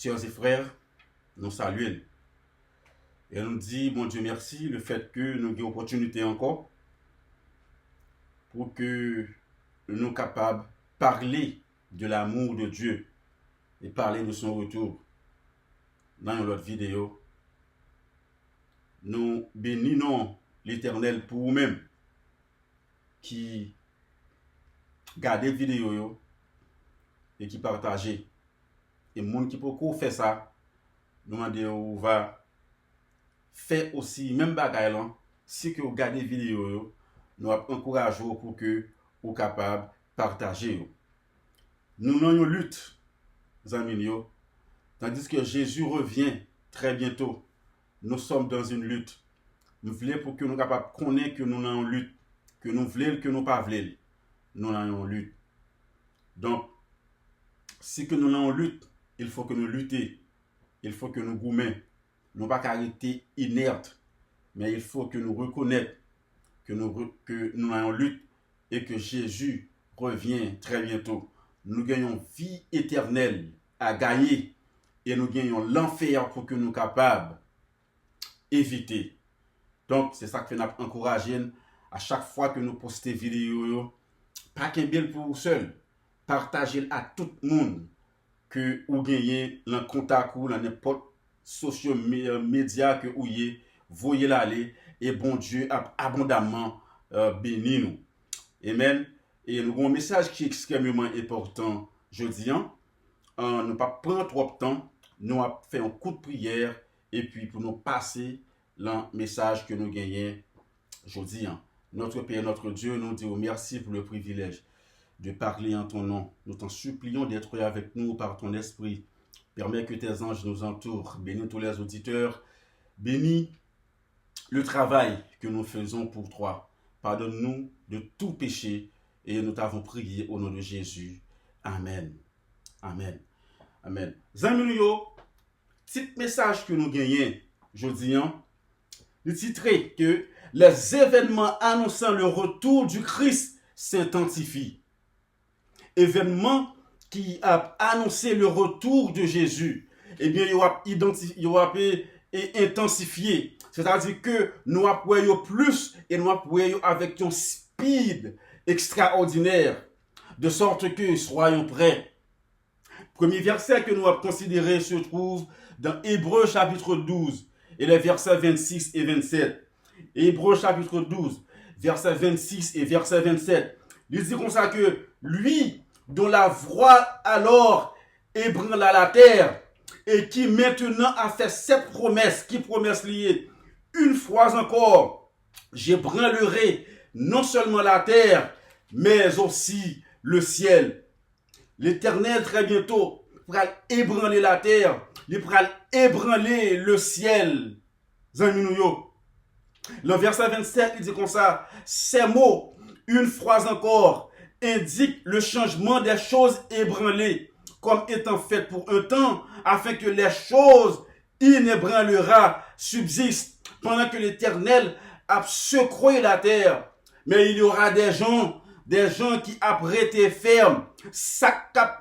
Sœurs et frères, nous saluons. Et nous dit, bon Dieu merci, le fait que nous avons opportunité encore pour que nous soyons capables de parler de l'amour de Dieu et parler de son retour dans notre vidéo. Nous bénissons l'Éternel pour vous-même qui regardez la vidéo et qui partagez. Et les gens qui peuvent faire ça, nous demandons va faire aussi même bagaille là. Si que vous regardez la vidéo, nous encourageons pour que vous soyez capable de partager. Nous avons une lutte, amis, tandis que Jésus revient très bientôt. Nous sommes dans une lutte. Nous voulons pour que nous soyons capables de connaître que nous avons une lutte, que nous voulons, que nous ne pas voulons. Nous avons une lutte. Donc, si que nous avons une lutte, il faut que nous luttions. Il faut que nous goumions. Nous ne pas arrêter inertes, mais il faut que nous reconnaissions que nous avons une lutte et que Jésus revient très bientôt. Nous gagnons vie éternelle à gagner et nous gagnons l'enfer pour que nous soyons capables d'éviter. Donc, c'est ça que nous encourageons à chaque fois que nous postons des vidéos. Pas qu'un bien pour vous seul. Partagez à tout le monde que vous gagnez le contact ou n'importe social média que vous ayez. Voyez l'aller et bon Dieu a abondamment béni nous. Amen. Et nous avons un message qui est extrêmement important. Je dis, ne pas prendre trop de temps. Nous avons fait un coup de prière et puis pour nous passer le message que nous gagnons. Je dis, notre Père, notre Dieu, nous disons merci pour le privilège de parler en ton nom. Nous t'en supplions d'être avec nous par ton esprit. Permets que tes anges nous entourent. Bénis tous les auditeurs. Bénis le travail que nous faisons pour toi. Pardonne-nous de tout péché et nous t'avons prié au nom de Jésus. Amen. Amen. Amen. Zanmi yo, petit message que nous gagnons, je dis, le titre que les événements annonçant le retour du Christ s'intensifient. Événements qui a annoncé le retour de Jésus, eh bien, il va intensifier. C'est-à-dire que nous appuyons plus et nous appuyons avec un speed extraordinaire, de sorte que soyons prêts. Premier verset que nous avons considéré se trouve dans Hébreux chapitre 12 et les versets 26 et 27. Hébreux chapitre 12, versets 26 et verset 27. Il dit comme ça que lui, dont la voix alors ébranla la terre, et qui maintenant a fait cette promesse, qui promesse liée, une fois encore, j'ébranlerai non seulement la terre, mais aussi le ciel. L'Éternel très bientôt pourra ébranler la terre, il pourra ébranler le ciel. Le verset 27, il dit comme ça, ces mots, une fois encore, indiquent le changement des choses ébranlées, comme étant faites pour un temps, afin que les choses inébranlera subsistent, pendant que l'Éternel a secoué la terre. Mais il y aura des gens qui après été fermes, ça qui a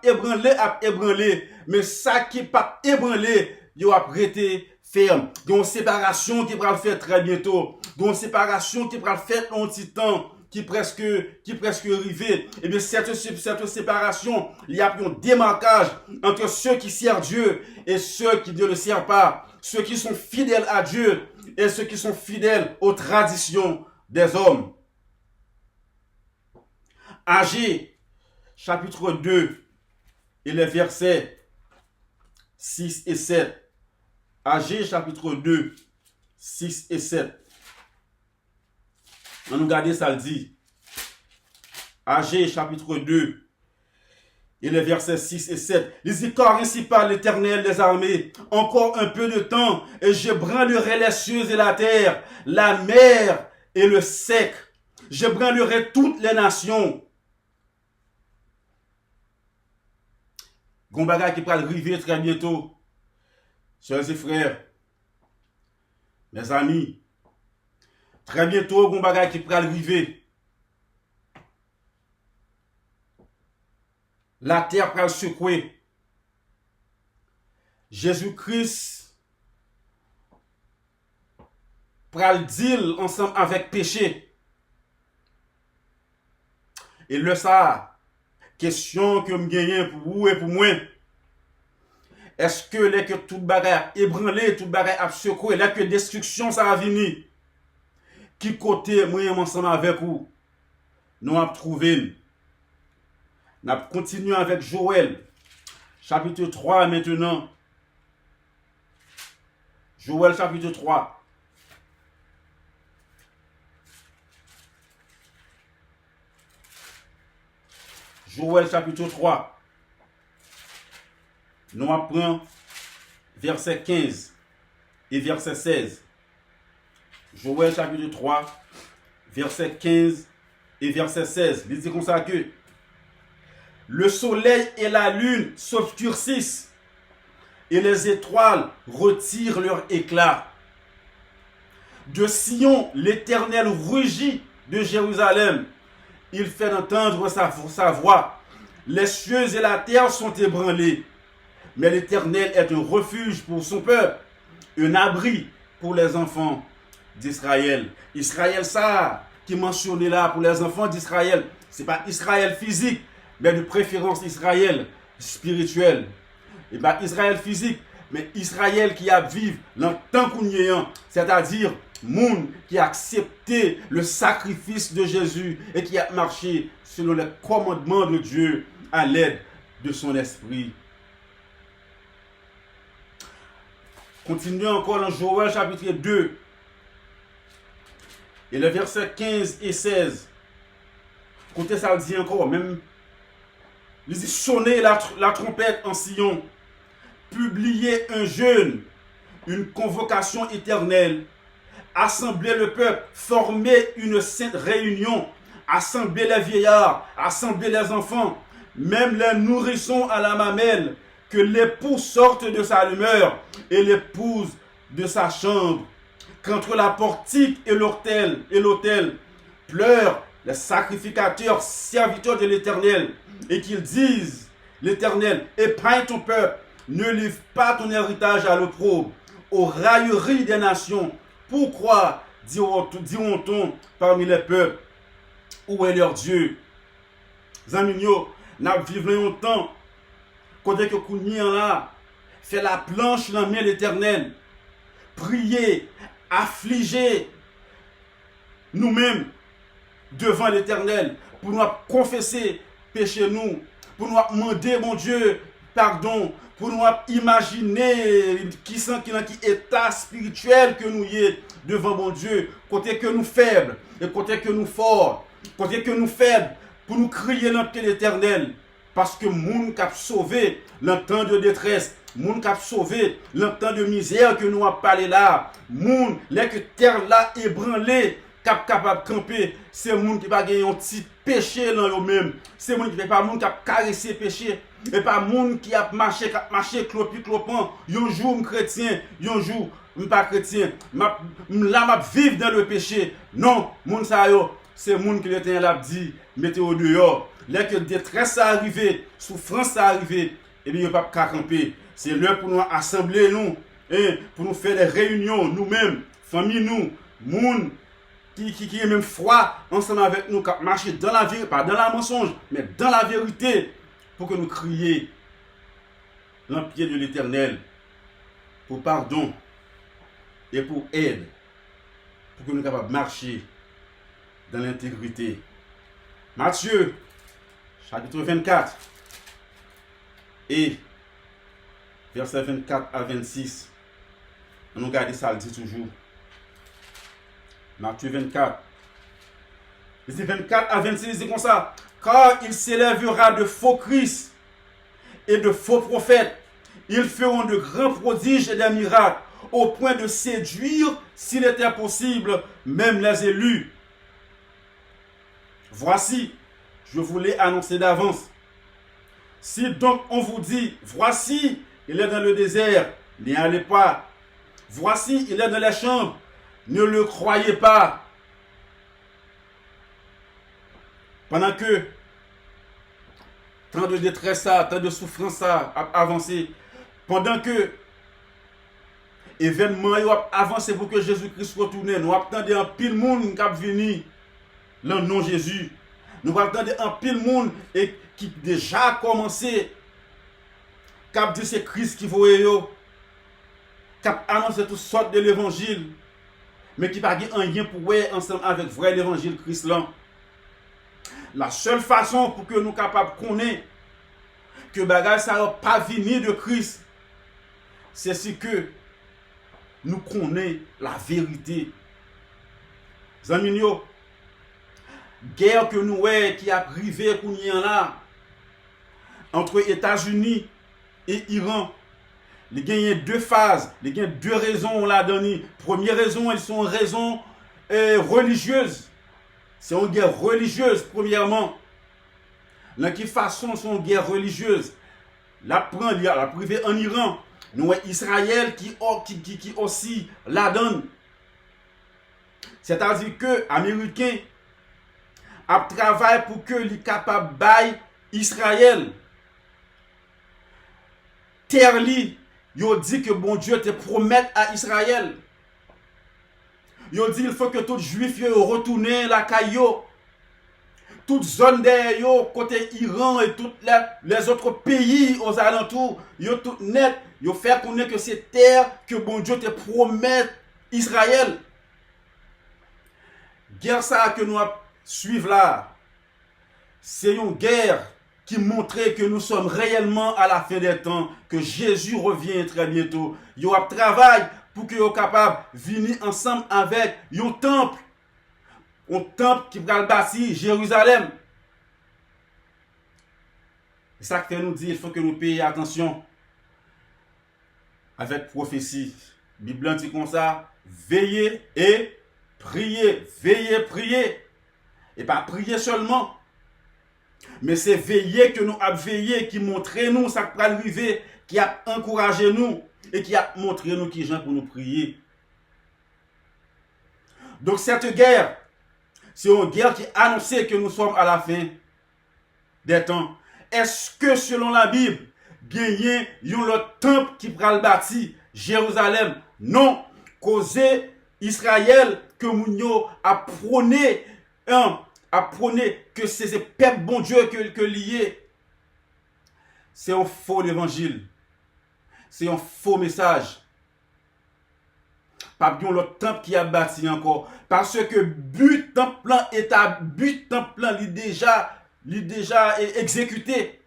ébranlé, mais ça qui pas ébranlé, il y a prêté ferme. Il y a une séparation qui va le faire très bientôt. Il y a une séparation qui va le faire en petit temps, qui presque arrivé. Et bien, cette séparation, il y a un démarquage entre ceux qui servent Dieu et ceux qui ne le servent pas. Ceux qui sont fidèles à Dieu et ceux qui sont fidèles aux traditions des hommes. Agé, chapitre 2, et les versets 6 et 7. Agé, chapitre 2, 6 et 7. On nous regarde ça, le dit. Agé, chapitre 2, et les versets 6 et 7. Il dit, car ainsi parle l'Éternel des armées, encore un peu de temps, et je branlerai les cieux et la terre, la mer et le sec. Je branlerai toutes les nations. Gombaga qui va arriver très bientôt. Chers et frères, mes amis, très bientôt, Gombaga qui va arriver. La terre va secouer. Jésus-Christ pral deal ensemble avec péché. Et le ça, question que me gagne pour vous et pour moi. Est-ce que là que tout bagay ébranlé, tout bagay a secoué, là que destruction ça va venir? Qui côté moi ensemble avec vous? Nous avons trouvé. Nous continuons avec Joël, chapitre 3 maintenant. Joël chapitre 3. Joël chapitre 3. Nous apprenons verset 15 et verset 16. Joël chapitre 3, verset 15 et verset 16. Il dit comme ça que le soleil et la lune s'obscurcissent et les étoiles retirent leur éclat. De Sion, l'Éternel rugit de Jérusalem. Il fait entendre sa voix. Les cieux et la terre sont ébranlés. Mais l'Éternel est un refuge pour son peuple, un abri pour les enfants d'Israël. Israël, ça, qui est mentionné là pour les enfants d'Israël, ce n'est pas Israël physique, mais de préférence Israël spirituel. Et pas Israël physique, mais Israël qui a vécu dans le temps qu'on y est, c'est-à-dire monde qui a accepté le sacrifice de Jésus et qui a marché selon les commandements de Dieu à l'aide de son esprit. Continuons encore dans Joël chapitre 2 et le verset 15 et 16. Écoutez, ça dit encore, même, il dit sonnez la trompette en Sion, publiez un jeûne, une convocation éternelle, assemblez le peuple, formez une sainte réunion, assemblez les vieillards, assemblez les enfants, même les nourrissons à la mamelle, que l'époux sorte de sa demeure et l'épouse de sa chambre, qu'entre la portique et l'autel pleurent les sacrificateurs, serviteurs de l'Éternel, et qu'ils disent, l'Éternel, épargne ton peuple, ne livre pas ton héritage à l'opprobre, aux railleries des nations. Pourquoi diront-on parmi les peuples, où est leur Dieu? Zamigno, n'a vivre longtemps, côté que Kounien là, fait la planche dans la main de l'Éternel, prier, affliger nous-mêmes devant l'Éternel, pour nous confesser péché nous, pour nous demander, mon Dieu, pardon, pour nous imaginer qui état spirituel que nous y est devant mon Dieu, côté que nous faibles et côté que nous forts, côté que nous faibles, pour nous crier dans l'Éternel, parce que moun qui a sauvé le temps de détresse, moun qui a sauvé le temps de misère que nous avons parlé là, moun les que terre là ébranlée, capable de camper, c'est moun qui pas gagner un petit péché dans eux-mêmes, c'est moun qui fait pas moun qui a caressé péché, et pas moun qui a marché clopant, un jour chrétien, un jour pas chrétien, là m'a vivre dans le péché. Non, moun ça yo, c'est moun qui l'Éternel a dit, mettez au dehors. Là que détresse a arrivé, souffrance a arrivé, et bien il n'y a pas qu'à camper. C'est l'heure pour nous assembler nous, pour nous faire des réunions nous-mêmes, famille nous, moun qui est même froid ensemble avec nous, qui marcher dans la vérité, pas dans la mensonge, mais dans la vérité, pour que nous crions dans le pied de l'Éternel, pour pardon et pour aide, pour que nous soyons capables de marcher dans l'intégrité. Matthieu, chapitre 24, et versets 24 à 26. On nous garde ça, le dit toujours. Matthieu 24. Il dit 24 à 26, il dit comme ça. Car il s'élèvera de faux Christ et de faux prophètes. Ils feront de grands prodiges et des miracles, au point de séduire, s'il était possible, même les élus. Voici, je vous l'ai annoncé d'avance. Si donc on vous dit, voici, il est dans le désert, n'y allez pas. Voici, il est dans les chambres, ne le croyez pas. Pendant que tant de détresse, tant de souffrance a avancé, pendant que événement yo a avancé pour que Jésus-Christ retourne, nous attendons un pile monde qui venu le nom Jésus. Nous attendons un pile monde et qui déjà commencé qui dit c'est Christ qui voyait yo, qui a annoncé toutes sortes de l'évangile, mais qui n'a pas rien pour voir ensemble avec vrai l'évangile Christ là. La seule façon pour que nous capables de connaître que bagage ça n'a pas venu de Christ, c'est si que nous connaissons la vérité. Zami yo, guerre que nous voyons qui a privé qu'on y en a entre États-Unis et Iran. Il y a deux phases, il y a deux raisons on l'a donné. Première raison, elles sont raisons religieuses. C'est une guerre religieuse, premièrement. Dans quelle façon sont une guerre religieuse? La privée en Iran. Nous avons Israël qui aussi la donne. C'est-à-dire que les Américains travaillent pour que les capables bailler Israël. Terre li, yo dit que bon Dieu te promette à Israël. Yo dit il faut que tout juif yo retourne la caillou. Toute zone derrière yo, côté Iran et tous les autres pays aux alentours, yo tout net, yo faire connaître que c'est terre que bon Dieu te promet Israël. Guerre ça que nous suivons là, c'est une guerre qui montrait que nous sommes réellement à la fin des temps, que Jésus revient très bientôt. Yo a travail pour que yo capable venir ensemble avec un temple qui va le bâtir Jérusalem. C'est ça que nous dit, il faut que nous payions attention avec prophétie. La Bible dit comme ça, veillez et priez, veillez, priez. Et pas prier seulement, mais c'est veiller que nous avons veillé, qui montre nous ça qui va arriver, qui a encouragé nous et qui a montré nous qui gens pour nous prier. Donc cette guerre, c'est une guerre qui annonce que nous sommes à la fin des temps. Est-ce que selon la Bible, il y a un temple qui va le bâtir Jérusalem? Non, causé Israël que Mounio a prôné que c'est le peuple bon Dieu que lié. C'est un faux évangile. C'est un faux message. Pas bien le temple qui a bâti encore. Parce que but temple est déjà exécuté.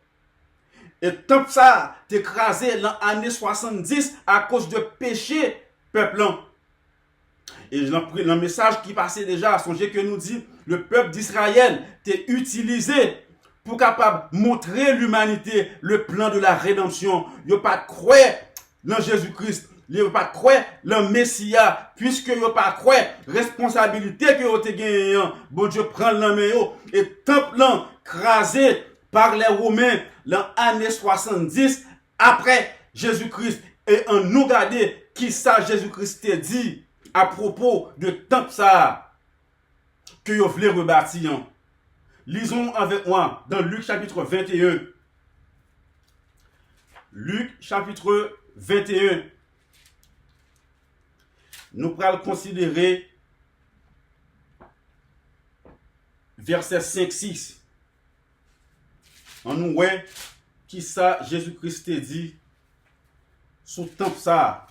Et temple ça est écrasé dans l'année 70 à cause de péché peuple. Et le message qui passait déjà, songez que nous dit, le peuple d'Israël est utilisé pour capable montrer l'humanité le plan de la rédemption. Il n'y a pas de croire dans Jésus-Christ. Il n'y a pas de croire le Messia, puisque il n'y a pas de croire responsabilité que vous avez gagné. Bon Dieu prend la main et temple crasé par les Romains dans l'année 70 après Jésus-Christ. Et on nous regarde qui ça Jésus-Christ a dit à propos de temple ça que vous voulez rebâtir. Lisons avec moi dans Luc chapitre 21. Luc chapitre 21. Nous allons considérer verset 5-6. On nous voit qui ça Jésus-Christ a dit sous temple ça.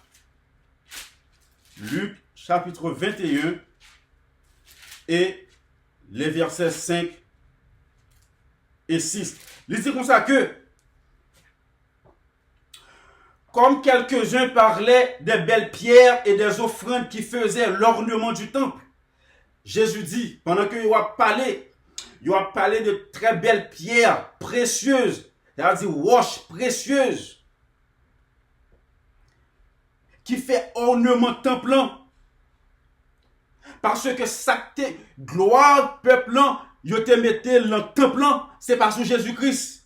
Luc chapitre 21 et les versets 5 et 6. Il dit comme ça que comme quelques-uns parlaient des belles pierres et des offrandes qui faisaient l'ornement du temple, Jésus dit, pendant qu'il a parlé de très belles pierres précieuses, c'est-à-dire roches précieuses, qui fait ornement temple. Parce que ça gloire peuple, yo te mette dans le temple, c'est parce que Jésus-Christ.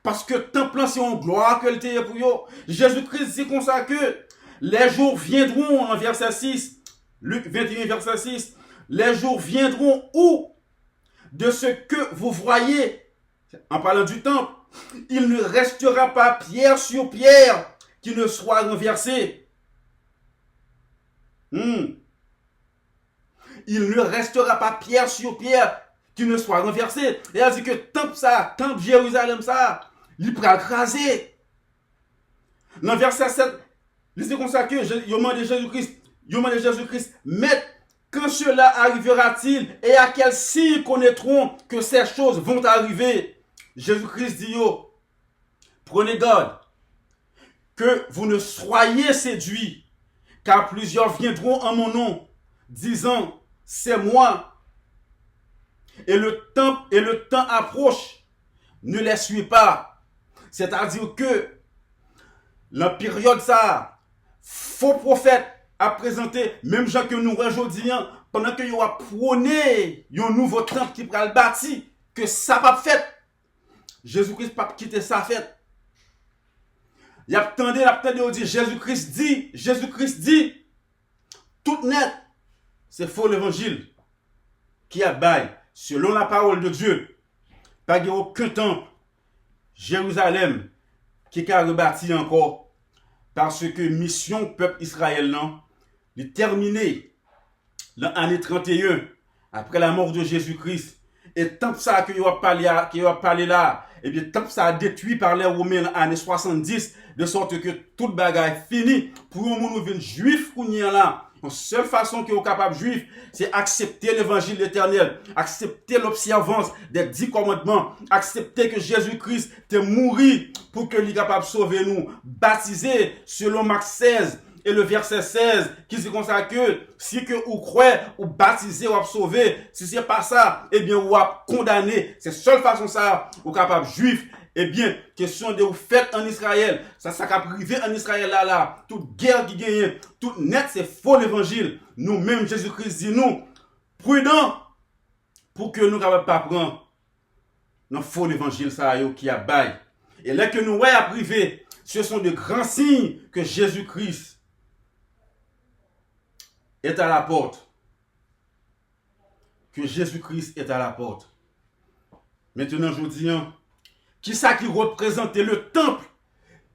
Parce que temple, c'est une gloire que le te pour yo. Jésus-Christ dit comme ça que les jours viendront, en verset 6, Luc 21, verset 6, les jours viendront où de ce que vous voyez en parlant du temple, il ne restera pas pierre sur pierre qui ne soit renversée. Il ne restera pas pierre sur pierre qui ne soit renversée. Et elle dit que temple Jérusalem ça, il pourra craser. Dans verset 7, c'est comme ça que il demande Jésus-Christ, mais quand cela arrivera-t-il et à quel signe connaîtront que ces choses vont arriver? Jésus-Christ dit, prenez garde que vous ne soyez séduits, car plusieurs viendront en mon nom, disant, c'est moi. Et le temps approche, ne les suit pas. C'est-à-dire que la période ça, faux prophète a présenté, même gens que nous aujourd'hui, pendant que vous prôné un nouveau temple qui pourra le bâtir, que ça pas fait. Jésus-Christ pas quitter sa fête. Il a attendu, dit, Jésus-Christ dit, tout net, c'est faux l'évangile qui a bail, selon la parole de Dieu. Pas aucun temple, Jérusalem, qui a rebâti encore, parce que mission peuple Israël, non, est terminée l'année 31, après la mort de Jésus-Christ. Et tant que ça que parlé là, et bien tant que ça a détruit par les Romains en l'année 70, de sorte que toute bagarre est finie, pour un monde qui juif qu'on y a là. La seule façon que vous êtes capable juif, c'est accepter l'évangile éternel, accepter l'observance des 10 commandements, accepter que Jésus-Christ est mort pour que lui capable de sauver nous, baptisé selon Marc 16 et le verset 16 qui dit comme ça que si que vous croyez ou baptisé ou sauvé, si c'est pas ça, eh bien vous êtes condamné. C'est la seule façon ça vous capable juif. Eh bien, question de vous faites en Israël, ça a privé en Israël là, toute guerre qui gagne, tout net, c'est faux l'évangile. Nous-mêmes, Jésus-Christ dit nous, prudents, pour que nous ne puissions pas prendre dans faux l'évangile ça qui a bail. Et là que nous voyons à privé, ce sont de grands signes que Jésus-Christ est à la porte. Que Jésus-Christ est à la porte. Maintenant, je vous dis, qui ça qui représentait le temple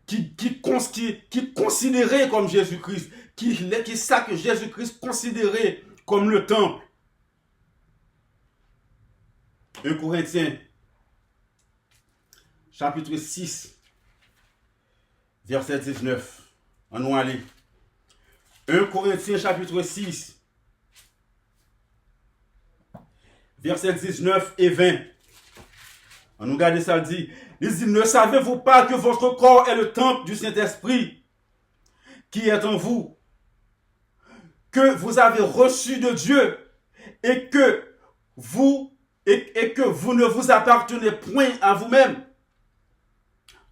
qui considérait comme Jésus-Christ, qui ça que Jésus-Christ considérait comme le temple. 1 Corinthiens chapitre 6 verset 19. On va aller. 1 Corinthiens chapitre 6 verset 19 et 20. On nous regarde ça, dit, ne savez-vous pas que votre corps est le temple du Saint-Esprit qui est en vous, que vous avez reçu de Dieu et que vous ne vous appartenez point à vous-même.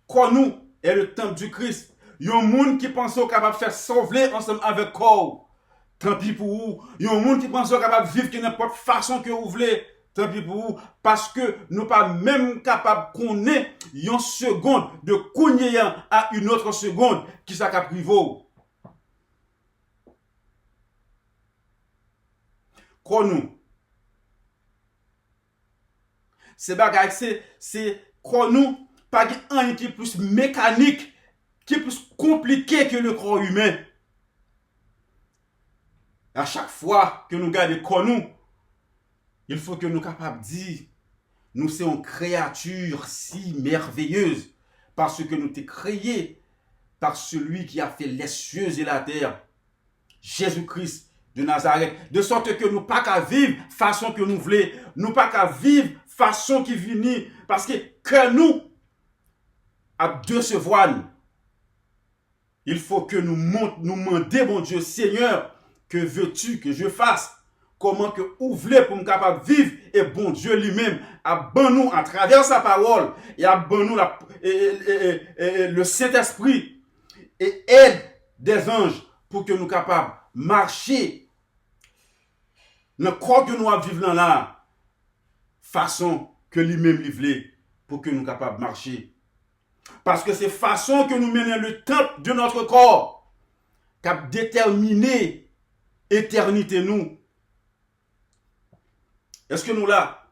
Quoi nous est le temple du Christ. Il y a un monde qui pense capable de faire sauver ensemble avec corps. Tant pis pour vous. Il y a un monde qui pense capable de vivre de n'importe façon que vous voulez. Tant pis pour vous, parce que nous pas même capables qu'on ait une seconde de cogner à une autre seconde qui s'est privé. Quoi nous? C'est bagaille, c'est quoi nous? Pas un qui est plus mécanique, qui est plus compliqué que le corps humain. À chaque fois que nous regardons quoi nous, il faut que nous soyons capables de dire, nous sommes une créature si merveilleuse, parce que nous sommes créés par celui qui a fait les cieux et la terre, Jésus-Christ de Nazareth, de sorte que nous ne pas qu'à vivre façon que nous voulons, nous pas qu'à vivre façon qui vient, parce que nous, à deux se voilent, il faut que nous demandions, mon Dieu, Seigneur, que veux-tu que je fasse? Comment que vous voulez pour me capable de vivre, et bon Dieu lui-même a nous à travers sa parole et a nous le Saint-Esprit et aide des anges pour que nous capables de marcher dans le corps que nous vivons là, façon que lui-même lui pour que nous capables de marcher. Parce que c'est façon que nous menons le temple de notre corps qui a déterminé l'éternité nous. Est-ce que nous là?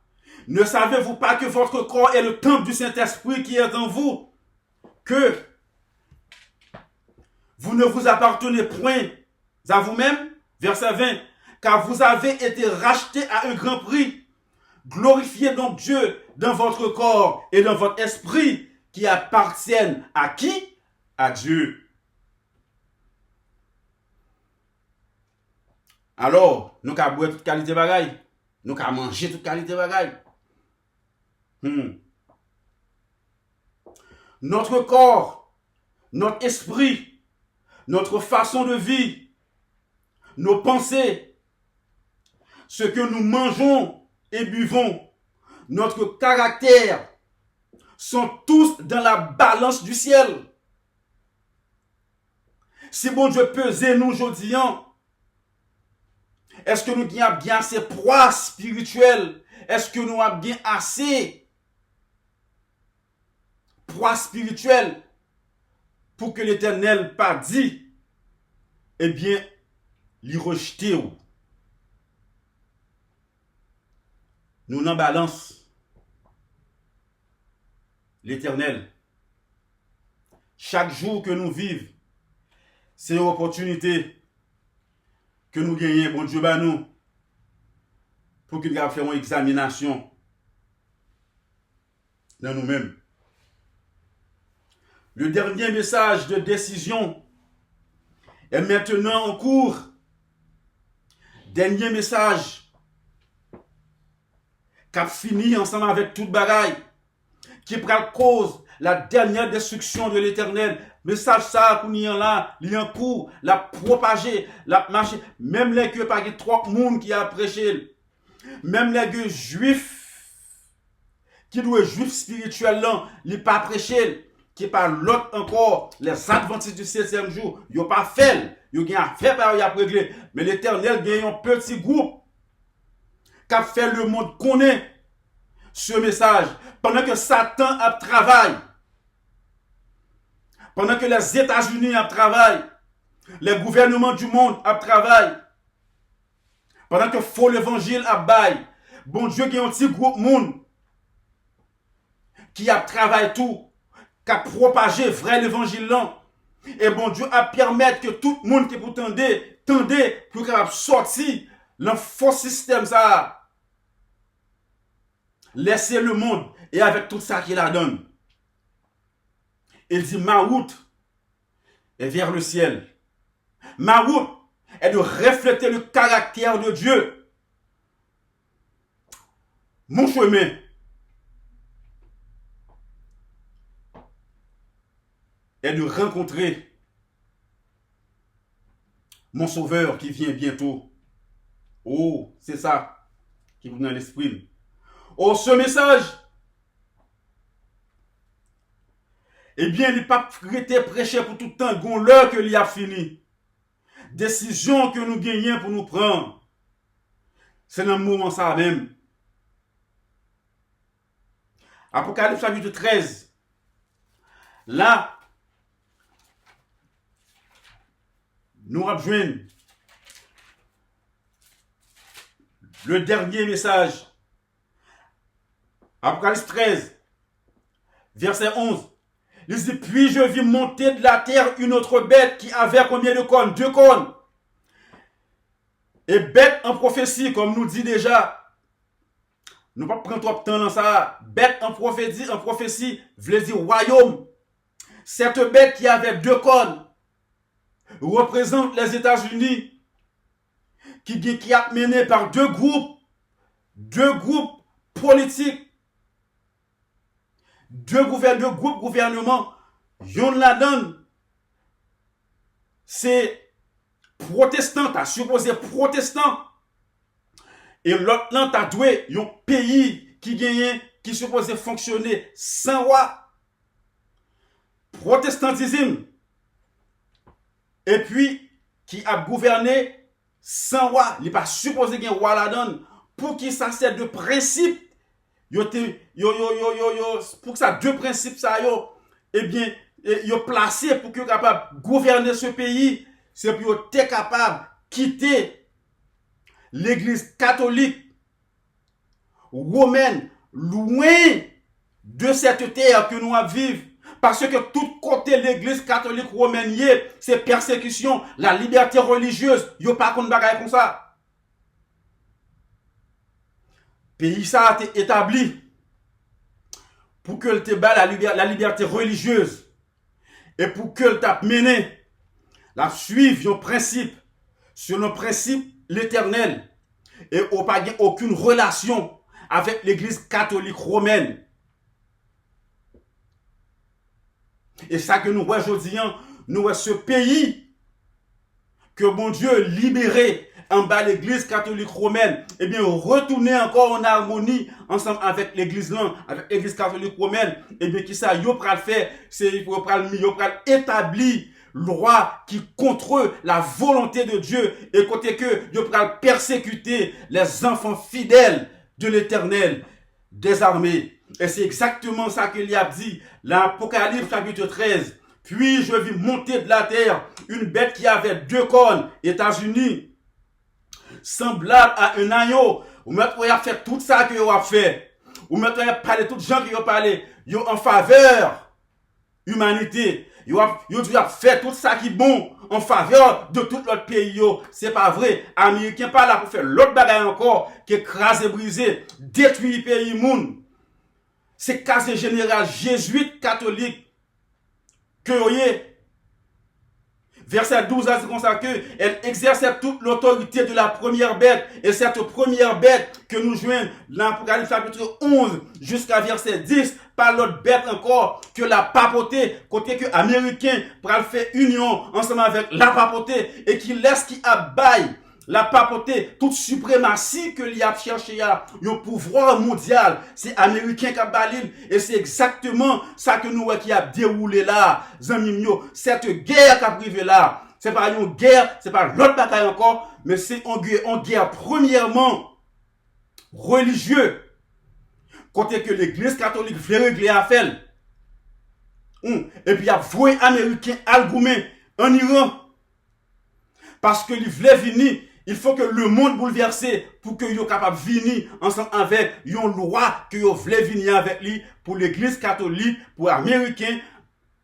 Ne savez-vous pas que votre corps est le temple du Saint-Esprit qui est en vous? Que vous ne vous appartenez point à vous-même? Verset 20. Car vous avez été rachetés à un grand prix. Glorifiez donc Dieu dans votre corps et dans votre esprit qui appartiennent à qui? À Dieu. Alors, nous avons boire toute qualité de bagaille. Nous avons manger toute qualité de bagaille. Notre corps, notre esprit, notre façon de vie, nos pensées, ce que nous mangeons et buvons, notre caractère, sont tous dans la balance du ciel. Si bon Dieu pesait nous aujourd'hui, est-ce que nous avons bien assez proie spirituelle? Est-ce que nous avons bien assez proie spirituelle pour que l'Éternel pas dit, eh bien, l'y rejeter? Nous n'en balance l'Éternel. Chaque jour que nous vivons, c'est une opportunité que nous gagnons, bon Dieu, nous, pour que nous fassions une examination dans nous-mêmes. Le dernier message de décision est maintenant en cours. Dernier message qui a fini ensemble avec toute bagaille, qui prend cause la dernière destruction de l'Éternel. Message ça, qu'on y en là, il y a un cours, la propager, la marcher. Même les que pas trois monde qui a prêché, même les que juifs, qui doivent juifs spirituels là, ils pas prêché, qui pas l'autre encore, les adventistes du 7e jour, ils n'ont pas fait, ils ont fait par ils ont réglé. Mais l'Éternel gagne un petit groupe qui a fait le monde connaît ce message pendant que Satan a travaillé. Pendant que les États-Unis travaillent, les gouvernements du monde travaillent, pendant que faux l'évangile baille, bon Dieu qui a un petit groupe monde qui a travaillé tout, qui a propagé vrai l'évangile là, et bon Dieu a permis que tout le monde qui peut tendez pour capable sortir dans faux système ça, laisser le monde et avec tout ça qu'il a donné. Il dit, ma route est vers le ciel. Ma route est de refléter le caractère de Dieu. Mon chemin est de rencontrer mon sauveur qui vient bientôt. Oh, c'est ça qui vous dans l'esprit. Oh, ce message, eh bien, il n'est pas prêché pour tout le temps, gon l'heure que l'il a fini. Décision que nous gagnons pour nous prendre. C'est dans le moment ça même. Apocalypse chapitre 13. Là, nous rejoignons le dernier message. Apocalypse 13, verset 11. Il dit, puis je vis monter de la terre une autre bête qui avait combien de cornes? 2 cornes. Et bête en prophétie, comme nous dit déjà. Nous ne pouvons pas prendre trop de temps dans ça. Bête en prophétie, veut dire royaume. Cette bête qui avait 2 cornes représente les États-Unis qui a mené par deux groupes politiques. Deux groupes gouvernement, yon la donne, c'est protestant, t'as supposé protestant, et l'autre là t'as doué, yon pays qui gagne, qui supposé fonctionner sans roi, protestantisme, et puis qui a gouverné sans roi, il n'est pas supposé gagner roi la donne, pour qui ça c'est de principe. Pour que ça deux principes ça eh bien yo placé pour que capable gouverner ce pays, c'est pour être capable quitter l'église catholique romaine loin de cette terre que nous vivons. Parce que tout côté l'église catholique romaine, c'est persécution, la liberté religieuse, yo pas contre bagaille comme ça. Pays ça a été établi pour que le te bat la liberté religieuse et pour que le t'a mené la suivre un principe sur le principe l'éternel et au pas aucune relation avec l'église catholique romaine. Et ça que nous voyons aujourd'hui, nous voyons ce pays que mon Dieu libéré en bas de l'église catholique romaine, et bien retourner encore en harmonie ensemble avec l'église là, avec l'église catholique romaine, et bien qui ça, yo pral faire, c'est yo pral établir loi qui contre la volonté de Dieu et côté que yo pral persécuter les enfants fidèles de l'Éternel des armées. Et c'est exactement ça qu'il y a dit, l'Apocalypse chapitre 13. Puis je vis monter de la terre une bête qui avait 2 cornes, États-Unis, semblable à un agneau. Ou maintenant, il a fait tout ça que vous a fait. Ou maintenant, il a parlé tout gens qui ont parlé. Ils ont en faveur humanité. Ils ont fait tout ça qui est bon en faveur de tout l'autre pays. C'est pas vrai. Américains pas là pour faire l'autre bagaille encore, qui écraser, briser, détruire le pays monde. C'est quasi général jésuite catholique que vous voyez. Verset 12 a dit comme ça que elle exerçait toute l'autorité de la première bête. Et cette première bête que nous joignons dans l'Apocalypse chapitre 11 jusqu'à verset 10, par l'autre bête encore que la papauté, côté que Américain pour faire union ensemble avec la papauté et qui laisse qui abaille la papauté, toute suprématie que l'y a cherché à un pouvoir mondial, c'est américain qui a balil, et c'est exactement ça que nous qui a déroulé là, cette guerre qui a privé là, c'est pas une guerre, c'est pas l'autre bataille encore, mais c'est une guerre premièrement religieux, côté que l'église catholique voulait régler à faire, et puis il y a voué américain algoumé en Iran, parce que il voulait venir. Il faut que le monde bouleversé pour que yo capable venir ensemble avec une loi que yo voulait venir avec lui pour l'église catholique, pour les Américains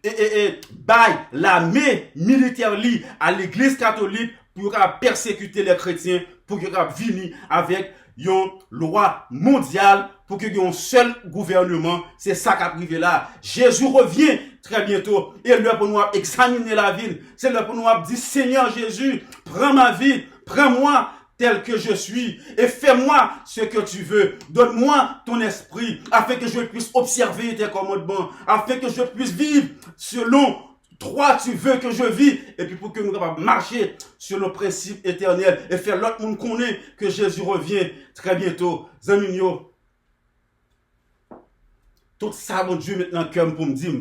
et bail l'armée militaire li à l'église catholique pour persécuter les chrétiens, pour que capable venir avec une loi mondiale pour que y ait un seul gouvernement. C'est ça qui a privé là. Jésus revient très bientôt. Et l'heure pour nous examiner la vie. C'est l'heure pour nous dire, Seigneur Jésus, prends ma vie, prends-moi tel que je suis et fais-moi ce que tu veux. Donne-moi ton esprit afin que je puisse observer tes commandements, afin que je puisse vivre selon toi tu veux que je vis, et puis pour que nous capables marcher sur nos principes éternels et faire l'autre monde connaît que Jésus revient très bientôt. Zaminio, tout ça, mon Dieu, maintenant, cœur pour me dire,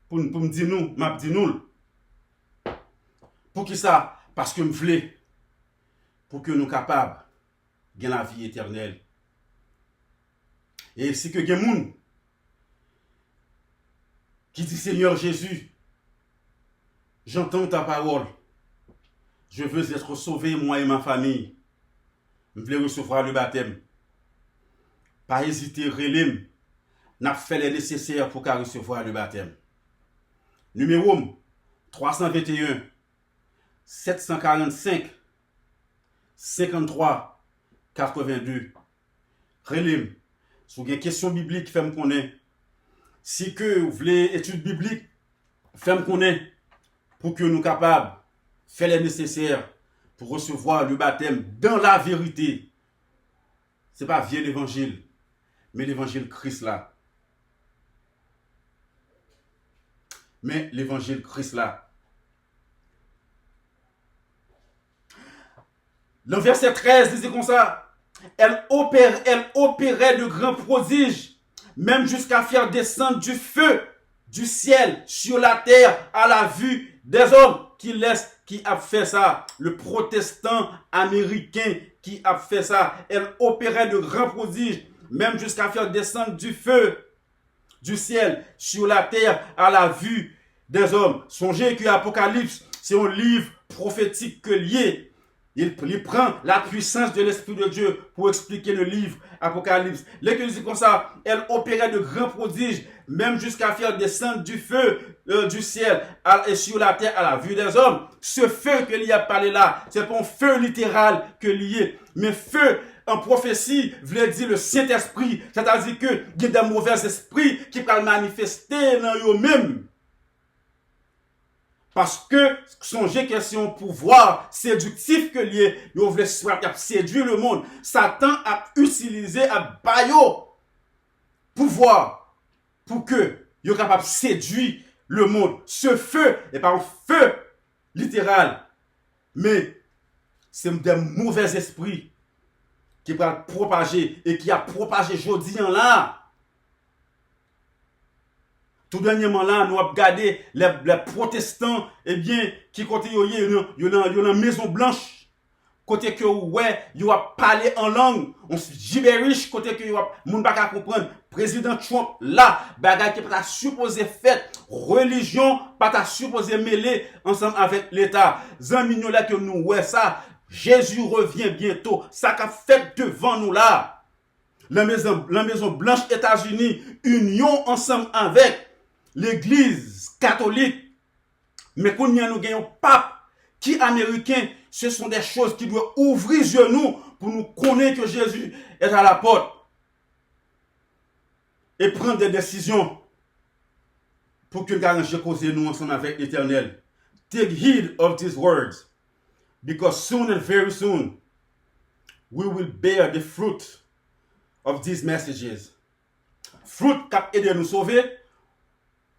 pour me dire nous, m'a dit nous. Pour qui ça? Parce que me voulais, pour que nous capables de gagner la vie éternelle. Et si que il y a des gens qui dit Seigneur Jésus, j'entends ta parole. Je veux être sauvé, moi et ma famille. Je veux recevoir le baptême. Pas hésiter, relève. N'a fait les nécessaires pour recevoir le baptême. Numéro 321 745 53 82. Relève. Si vous avez une question biblique, faites-moi connaître. Si que vous voulez étude biblique, faites-moi connaître pour que nous soyons capables de faire les nécessaires pour recevoir le baptême dans la vérité. Ce n'est pas vieux l'évangile, mais l'évangile Christ là. Mais l'évangile Christ là. Le verset 13 disait comme ça. Elle opérait de grands prodiges, même jusqu'à faire descendre du feu du ciel sur la terre à la vue des hommes. Qui a fait ça? Le protestant américain qui a fait ça. Elle opérait de grands prodiges, même jusqu'à faire descendre du feu du ciel sur la terre à la vue des hommes. Songez que l'Apocalypse, c'est un livre prophétique que lié. Il prend la puissance de l'Esprit de Dieu pour expliquer le livre Apocalypse. L'Église dit comme ça, elle opérait de grands prodiges, même jusqu'à faire descendre du feu du ciel et sur la terre à la vue des hommes. Ce feu que l'y a parlé là, c'est pas un feu littéral que lié, mais feu en prophétie voulait dire le Saint-Esprit, c'est-à-dire que il y a des mauvais esprits qui peuvent manifester dans eux-mêmes. Parce que songez que c'est un pouvoir séductif que lié, il voulait séduire le monde. Satan a utilisé un baillot pouvoir pour que il soit capable de séduire le monde. Ce feu n'est pas un feu littéral, mais c'est des mauvais esprits qui va propager et qui a propagé aujourd'hui en là. Tout dernièrement là, nous avons regardé les protestants, eh bien, qui côté une maison blanche, côté que ouais, ils ont parlé en langue, on se gibberish, côté que moun pas comprendre. Président Trump là, bagay qui pas supposé faire, religion pas supposé mêler ensemble avec l'État. Zami nous là que nous ouais ça, Jésus revient bientôt, ça qu'a fait devant nous là. La maison blanche États-Unis, union ensemble avec l'Église catholique, mais quand nous avons un pape qui est américain, ce sont des choses qui doivent ouvrir les yeux pour nous connaître que Jésus est à la porte et prendre des décisions pour que nous causer nous ensemble avec l'Éternel. Take heed of these words, because soon and very soon we will bear the fruit of these messages. Fruit qui a aidé nous sauver,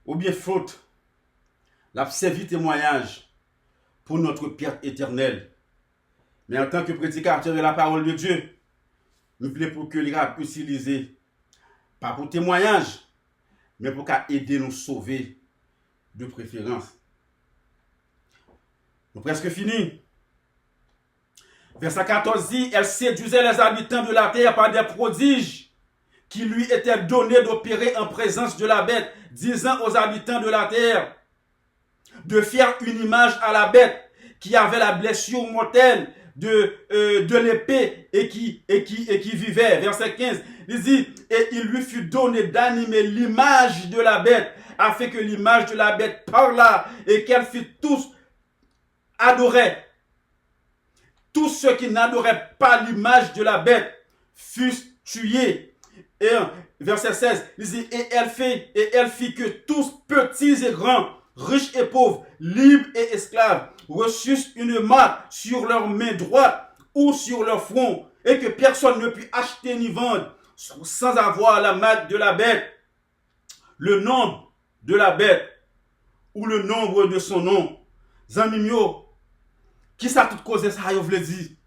ou bien faute, la servi témoignage pour notre Père éternel. Mais en tant que prédicateur de la parole de Dieu, nous voulons pour que les gars utiliser, pas pour témoignage, mais pour aider nous sauver de préférence. Nous presque fini. Verset 14 dit, elle séduisait les habitants de la terre par des prodiges qui lui étaient donnés d'opérer en présence de la bête, disant aux habitants de la terre de faire une image à la bête qui avait la blessure mortelle de l'épée et qui vivait. Verset 15, il dit, et il lui fut donné d'animer l'image de la bête, afin que l'image de la bête parla et qu'elle fit tous adorer. Tous ceux qui n'adoraient pas l'image de la bête fussent tués. Et verset 16, il dit, et elle fit que tous, petits et grands, riches et pauvres, libres et esclaves, reçussent une marque sur leur main droite ou sur leur front, et que personne ne put acheter ni vendre sans avoir la marque de la bête, le nombre de la bête ou le nombre de son nom. Zanimio, qui ça tout cause ça, vous le dit?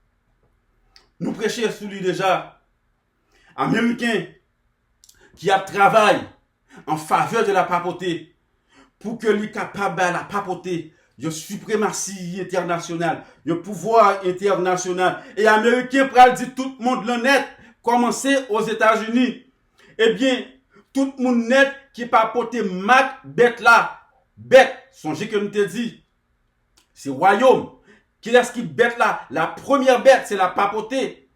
Nous prêchons sur lui déjà. Américain qui a travaillé en faveur de la papauté pour que lui capable de la papauté, de suprématie internationale, de pouvoir international. Et Américain pour dire tout le monde l'honnête, commencer aux États-Unis. Eh bien, tout le monde net qui papote Mac bête là, bête, songez que nous te dit, c'est royaume. Qui est-ce qui bête là? La première bête, c'est la papauté.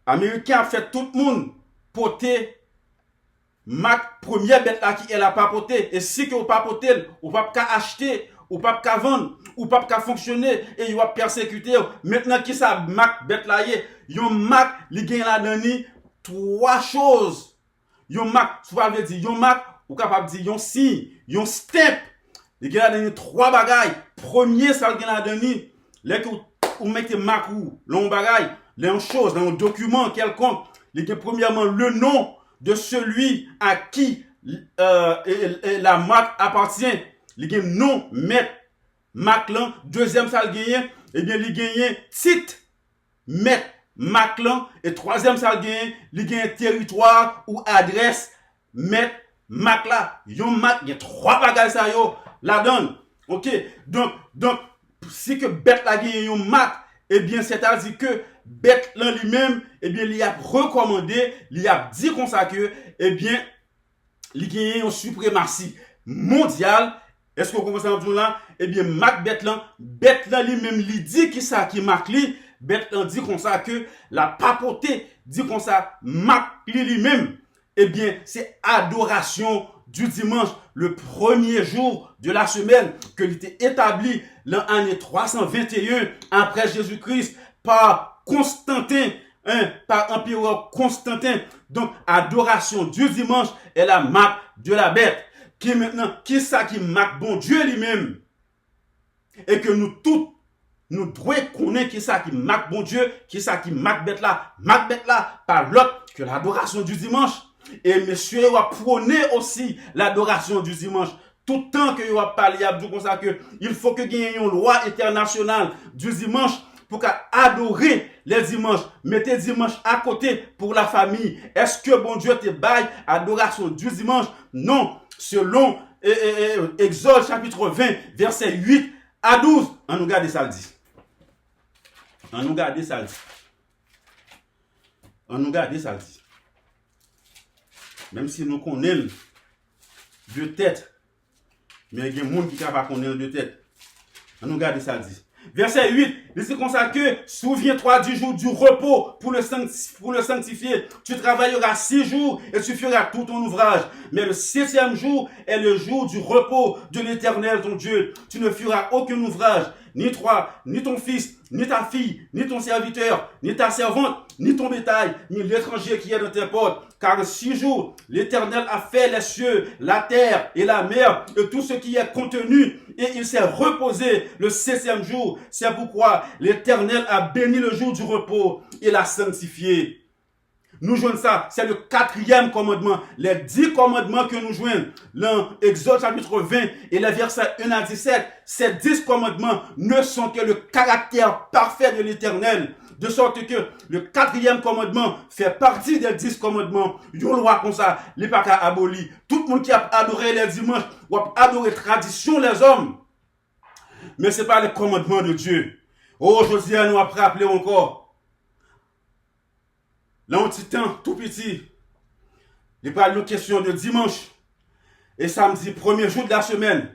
Américain a fait tout le monde poter Mac première bête là qui est la papauté. Et si que vous papotez, vous ne pouvez pas acheter, vous ne pouvez pas vendre, vous ne pouvez pas fonctionner et vous va persécuter. Maintenant qui ça Mac bête là y est, yon Mac li gagne la dani trois choses. Yon Mac, ça veut dire yon Mac, ou capable dire yon signe, yon step. Li gagne la dani trois bagailles. Premier ça gagne la dani, les que vous mettez Mac ou l'on bagaille, les choses dans un document quelconque, li gagne premièrement le nom de celui à qui la marque appartient. Il gagne nom, maître, marque là. Deuxième, ça gagne, eh bien, il gagne titre, maître, marque là. Et troisième, ça gagne, il gagne territoire ou adresse, maître, marque là. Yon marque, il y a trois bagages ça yo, la donne. Ok? Donc, si que bête la gagne yon marque, eh bien, c'est-à-dire que bête là lui-même, eh bien, il a recommandé, il a dit comme ça que, eh bien, il gagne une suprématie mondiale. Est-ce que vous comprenez ça là? Eh bien, Mac bête là lui-même, il dit qui ça qui marque lui, bête dit comme ça que la papauté dit comme ça, Mac lui-même, eh bien, c'est adoration du dimanche, le premier jour de la semaine, que était établi l'année 321 après Jésus-Christ par Constantin, par empereur Constantin. Donc, adoration du dimanche est la marque de la bête. Qui maintenant, qui ça qui marque bon Dieu lui-même? Et que nous tous, nous devons connaître qui ça qui marque bon Dieu, qui ça qui marque bête là, par l'autre que l'adoration du dimanche. Et monsieur va prôner aussi l'adoration du dimanche. Tout le temps que vous parlé, il y a comme ça que il faut que y ait une loi internationale du dimanche pour adorer les dimanches. Mettez dimanche à côté pour la famille. Est-ce que bon Dieu te baille adoration du dimanche? Non. Selon Exode chapitre 20, verset 8 à 12, on nous garde ça le dit. On nous garde ça le dit. On nous garde ça le dit. Même si nous connaissons de tête, mais il y a des gens qui ne savent pas connaître de tête. On nous garde ça le dit. Verset 8, il dit comme ça que souviens-toi du jour du repos pour le sanctifier. Tu travailleras 6 jours et tu feras tout ton ouvrage. Mais le 7e jour est le jour du repos de l'Éternel ton Dieu. Tu ne feras aucun ouvrage, ni toi, ni ton fils, ni ta fille, ni ton serviteur, ni ta servante, ni ton bétail, ni l'étranger qui est dans tes portes. Car 6 jours, l'Éternel a fait les cieux, la terre et la mer, et tout ce qui est contenu, et il s'est reposé le 7e jour. C'est pourquoi l'Éternel a béni le jour du repos et l'a sanctifié. Nous jouons ça, c'est le 4e commandement. Les 10 commandements que nous jouons, l'Exode chapitre 20 et les versets 1 à 17, ces 10 commandements ne sont que le caractère parfait de l'Éternel. De sorte que le 4e commandement fait partie des 10 commandements. Une loi comme ça, il n'est pas qu'à abolir. Tout le monde qui a adoré les dimanches, ou a adoré tradition les hommes. Mais ce n'est pas le commandement de Dieu. Aujourd'hui, nous avons rappelé encore. Là, un petit temps, tout petit, il parle de question de dimanche et samedi, premier jour de la semaine,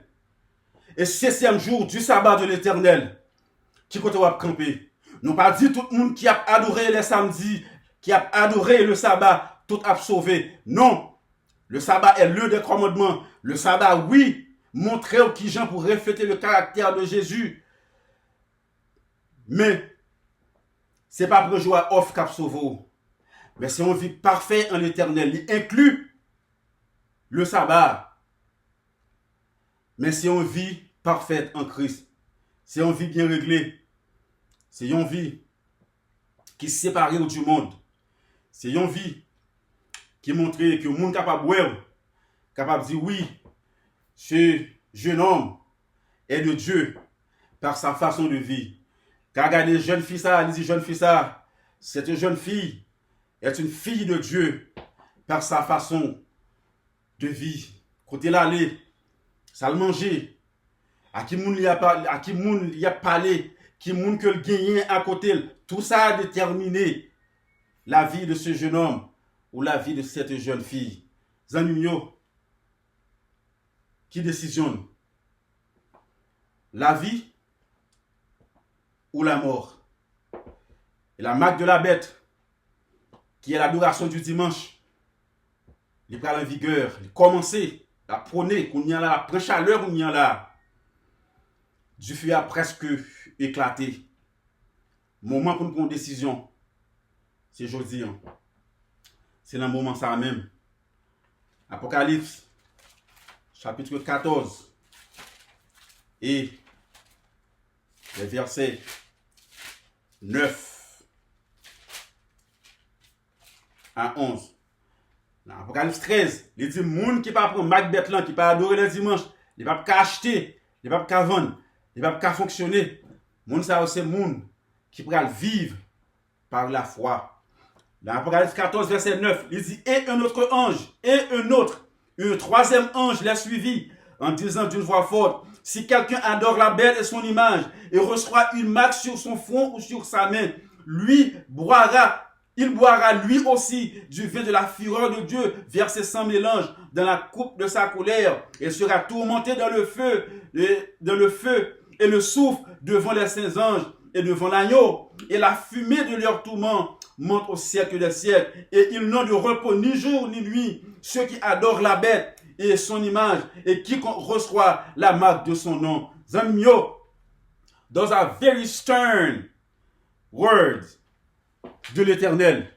et 7e jour du sabbat de l'Éternel, qui côté va camper. Nous pas dit tout le monde qui a adoré les samedis, qui a adoré le sabbat, tout a sauvé. Non, le sabbat est l'un des commandements. Le sabbat, oui, montrer aux qui gens pour refléter le caractère de Jésus. Mais, c'est pas pour jouer à off cap sauvé. Mais c'est une vie parfaite en l'Éternel. Il inclut le sabbat. Mais c'est une vie parfaite en Christ. C'est une vie bien réglée. C'est une vie qui se sépare du monde. C'est une vie qui montre que le monde est capable de voir, capable de dire oui, ce jeune homme est de Dieu par sa façon de vivre. Car regardez, jeune fille ça, elle dit jeune fille ça, cette jeune fille est une fille de Dieu par sa façon de vivre. Côté l'aller, ça le manger, à qui moun y a parlé, qui moun que le gagné à côté, tout ça a déterminé la vie de ce jeune homme ou la vie de cette jeune fille. Zanimio, qui décisionne? La vie ou la mort? Et la marque de la bête, qui est l'adoration du dimanche, il prend la vigueur, il commence à prôner, qu'on y a là, la prend chaleur, qu'on y a là. Du feu a presque éclaté. Moment pour nous prendre une décision, c'est aujourd'hui. C'est dans le moment ça même. Apocalypse, chapitre 14, et les versets 9 à 11. Dans Apocalypse 13, il dit, moun qui pas prendre Macbeth là, qui pas adorer le dimanche, il pas acheter, il pas vendre, il pas fonctionner. Moun ça c'est moun qui pourra vivre par la foi. Dans Apocalypse 14, verset 9, il dit, et un autre ange, un troisième ange l'a suivi, en disant d'une voix forte, si quelqu'un adore la bête et son image, et reçoit une marque sur son front ou sur sa main, il boira lui aussi du vin de la fureur de Dieu, versé sans mélange dans la coupe de sa colère, et sera tourmenté dans le feu et le souffle devant les saints anges et devant l'agneau, et la fumée de leur tourment monte au siècle des siècles, et ils n'ont de repos ni jour ni nuit, ceux qui adorent la bête et son image, et qui reçoit la marque de son nom. Zamio, those are very stern words de l'Éternel.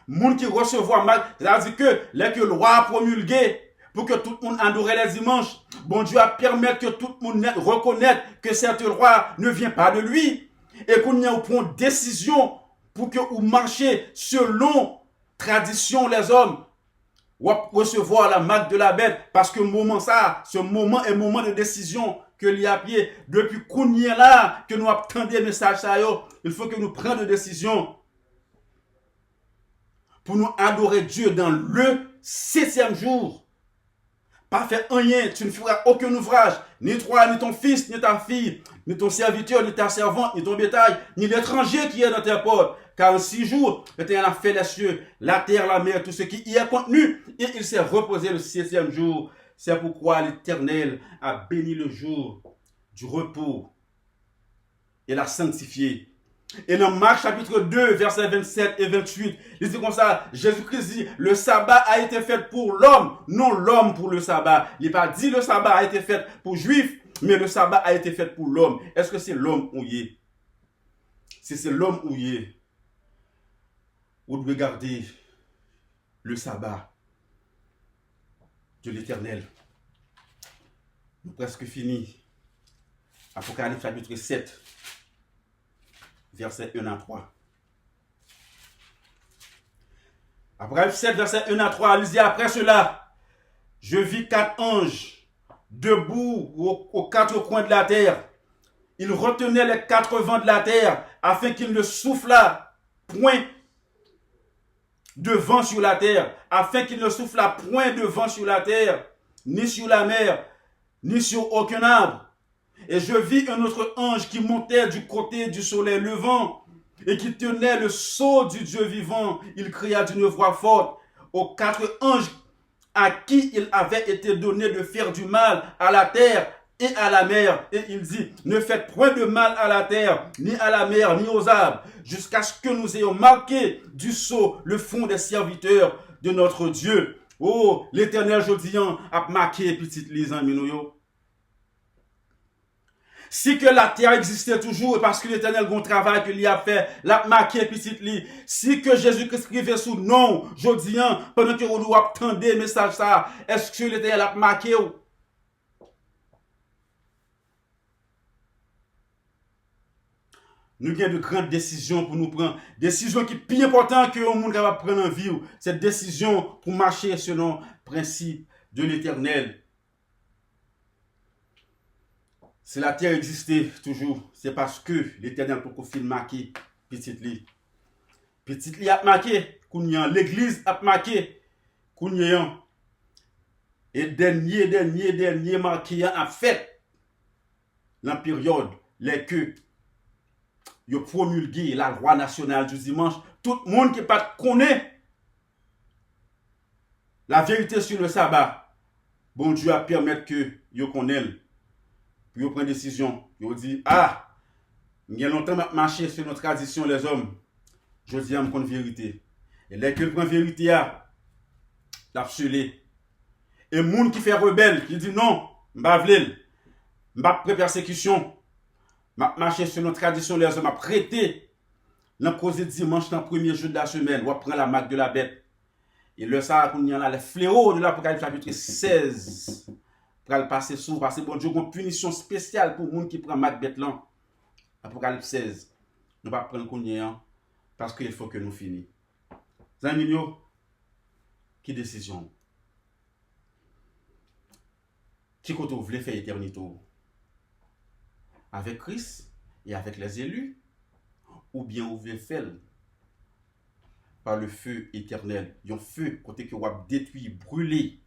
Moun qui recevoir marque, c'est-à-dire que les que le roi a promulgué pour que tout le monde adorait les dimanches, bon Dieu a permis que tout le monde reconnaisse que cette loi ne vient pas de lui, et qu'on y a une décision pour que vous marchez selon tradition les hommes, ou recevoir la marque de la bête, parce que ce moment est moment de décision que l'y a pied. Depuis qu'on y est là, que nous attendons des messages, il faut que nous prenions des décisions pour nous adorer Dieu dans le 7e jour. Pas faire rien, tu ne feras aucun ouvrage, ni toi, ni ton fils, ni ta fille, ni ton serviteur, ni ta servante, ni ton bétail, ni l'étranger qui est dans tes portes. Car en 6 jours, l'Éternel a fait les cieux, la terre, la mer, tout ce qui y est contenu, et il s'est reposé le 7e jour. C'est pourquoi l'Éternel a béni le jour du repos et l'a sanctifié. Et dans Marc chapitre 2, versets 27 et 28, il dit comme ça, Jésus-Christ dit, le sabbat a été fait pour l'homme, non l'homme pour le sabbat. Il n'est pas dit le sabbat a été fait pour juifs, mais le sabbat a été fait pour l'homme. Est-ce que c'est l'homme ou y est? Si c'est l'homme ou y est, vous devez garder le sabbat de l'Éternel. Nous presque fini. Apocalypse chapitre 7. Verset 1 à 3. Apocalypse 7, verset 1 à 3, il dit, après cela, je vis 4 anges debout aux 4 coins de la terre. Ils retenaient les 4 vents de la terre afin qu'il ne soufflât point de vent sur la terre, afin qu'il ne soufflât point de vent sur la terre, ni sur la mer, ni sur aucun arbre. Et je vis un autre ange qui montait du côté du soleil levant et qui tenait le sceau du Dieu vivant. Il cria d'une voix forte aux 4 anges à qui il avait été donné de faire du mal à la terre et à la mer. Et il dit, ne faites point de mal à la terre, ni à la mer, ni aux arbres, jusqu'à ce que nous ayons marqué du sceau le fond des serviteurs de notre Dieu. Oh, l'Éternel Jodian a marqué petite lise en minouyo. Si que la terre existait toujours, parce que l'Éternel bon travail qu'il y a fait, l'a marqué petite lit. Si que Jésus-Christ écrivait sous nom, Jodian, pendant que vous attendez le message ça, est-ce que l'Éternel a marqué ou? Nous avons de grandes décisions pour nous prendre. Décisions qui sont plus importantes que le monde va prendre en vie. Cette décision pour marcher selon le principe de l'Éternel. Si la terre existait toujours, c'est parce que l'Éternel peut faire marquer petite lit. Petite lit a marqué, l'église a marqué, et dernier marqué a fait la période, les que il a promulgué la loi nationale du dimanche. Tout le monde qui pas connaît la vérité sur le sabbat, bon Dieu a permis que vous connaissez. Puis vous prenez une décision. Vous dites, ah, il y a longtemps que marché sur notre tradition, les hommes. Je dis à me vérité. Et là que prend vérité, la scellé. Et le monde qui fait rebelle, qui dit non, je ne vais pas persécution. Je marcher sur notre tradition, les hommes, je prêté. L'an causé dimanche, dans le premier jour de la semaine, on prend la marque de la bête. Et le ça, il y a les fléaux de l'Apocalypse chapitre 16. Pour le passer sous, parce que bon Dieu a une punition spéciale pour les gens qui prennent marque bête là. Apocalypse 16. Nous ne pouvons pas prendre qu'on parce qu'il faut que nous finissions. Zami, qui décision? Qui côté vous voulez faire éternité? Avec Christ et avec les élus? Ou bien vous voulez faire par le feu éternel? Un feu côté que vous avez détruit, brûlé,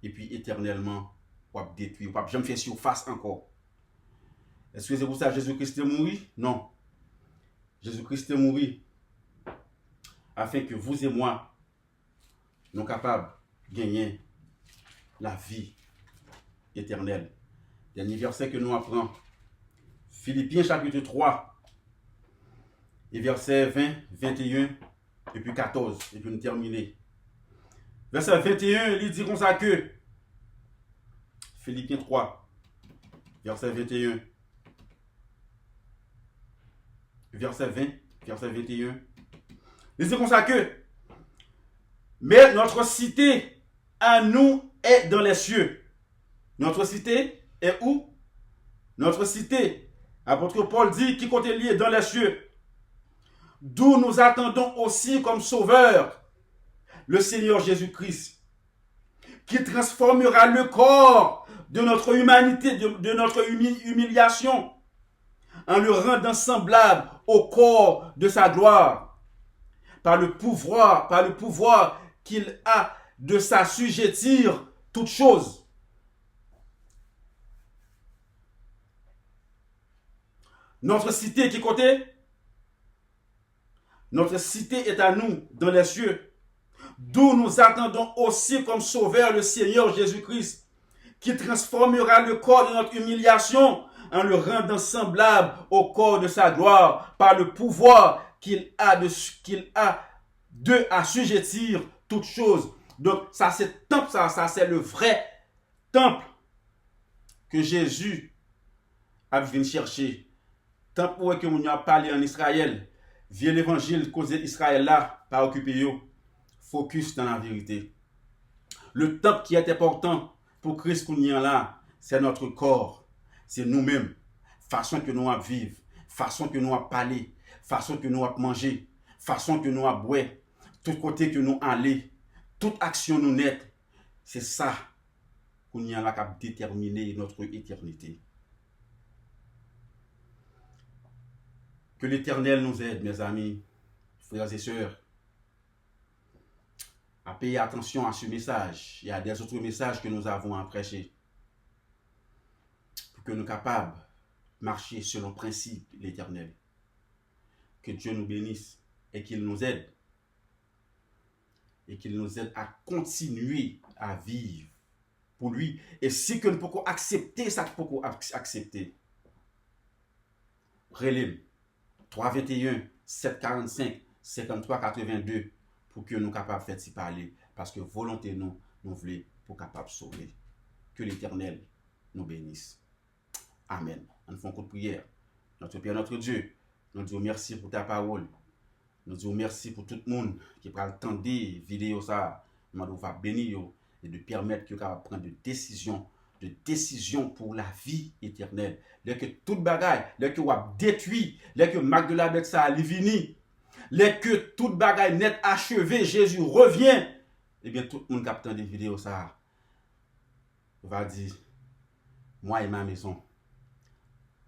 et puis éternellement, vous avez détruit. Vous n'avez jamais fait surface encore. Est-ce que c'est pour ça que Jésus-Christ est mort? Non. Jésus-Christ est mort afin que vous et moi, nous soyons capables de gagner la vie éternelle. Dernier verset que nous apprenons, Philippiens chapitre 3, et versets 20, 21, et puis 14, et puis nous terminer. Verset 21, il dit comme ça que, Philippiens 3, verset 21, verset 20, verset 21, il dit comme ça que, mais notre cité à nous est dans les cieux. Notre cité est où? Notre cité, apôtre Paul dit, qui compte lié dans les cieux, d'où nous attendons aussi comme sauveur le Seigneur Jésus-Christ, qui transformera le corps de notre humanité, de notre humiliation, en le rendant semblable au corps de sa gloire, par le pouvoir qu'il a de s'assujettir toutes choses. Notre cité qui comptait? Notre cité est à nous dans les cieux, d'où nous attendons aussi comme sauveur le Seigneur Jésus-Christ, qui transformera le corps de notre humiliation en le rendant semblable au corps de sa gloire, par le pouvoir qu'il a de assujettir toutes choses. Donc ça c'est temple, ça c'est le vrai temple que Jésus a venu chercher. Temple où que nous a parlé en Israël, vient l'évangile causé Israël là, pas occupé yo. Focus dans la vérité. Le temple qui est important pour Christ qu'on y a là, c'est notre corps, c'est nous-mêmes, façon que nous à vivre, façon que nous à parler, façon que nous à manger, façon que nous à boire, tout côté que nous aller, toute action nous net, c'est ça qu'on y a là qui a déterminé notre éternité. Que l'Éternel nous aide, mes amis, frères et sœurs, à payer attention à ce message et à des autres messages que nous avons à prêcher, pour que nous soyons capables de marcher selon le principe de l'Éternel. Que Dieu nous bénisse et qu'il nous aide. Et qu'il nous aide à continuer à vivre pour lui. Et si que nous pouvons accepter ça, nous pouvons accepter. Relève 321 745 53 82 pour que nous soyons capables de faire s'y parler. Parce que volonté nous voulons pour capables de sauver. Que l'Éternel nous bénisse. Amen. On fait un coup de prière. Notre Père, notre Dieu, nous disons merci pour ta parole. Nous disons merci pour tout le monde qui prend le temps de vidéo ça. Nous va bénir et de permettre que nous prendre des décisions pour la vie éternelle. Dès que toute bagaille, dès que vous détruit, dès que Marc de la Bête ça a fini, dès que toute bagaille net achevé, Jésus revient, et bien tout le monde qui prend des vidéos ça va dire, moi et ma maison,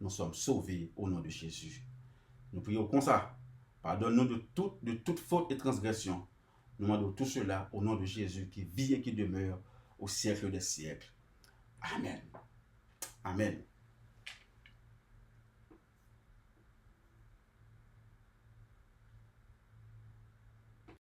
nous sommes sauvés au nom de Jésus. Nous prions comme ça. Pardonne-nous de toute faute et transgression. Nous demandons tout cela au nom de Jésus qui vit et qui demeure au siècle des siècles. Amen. Amen.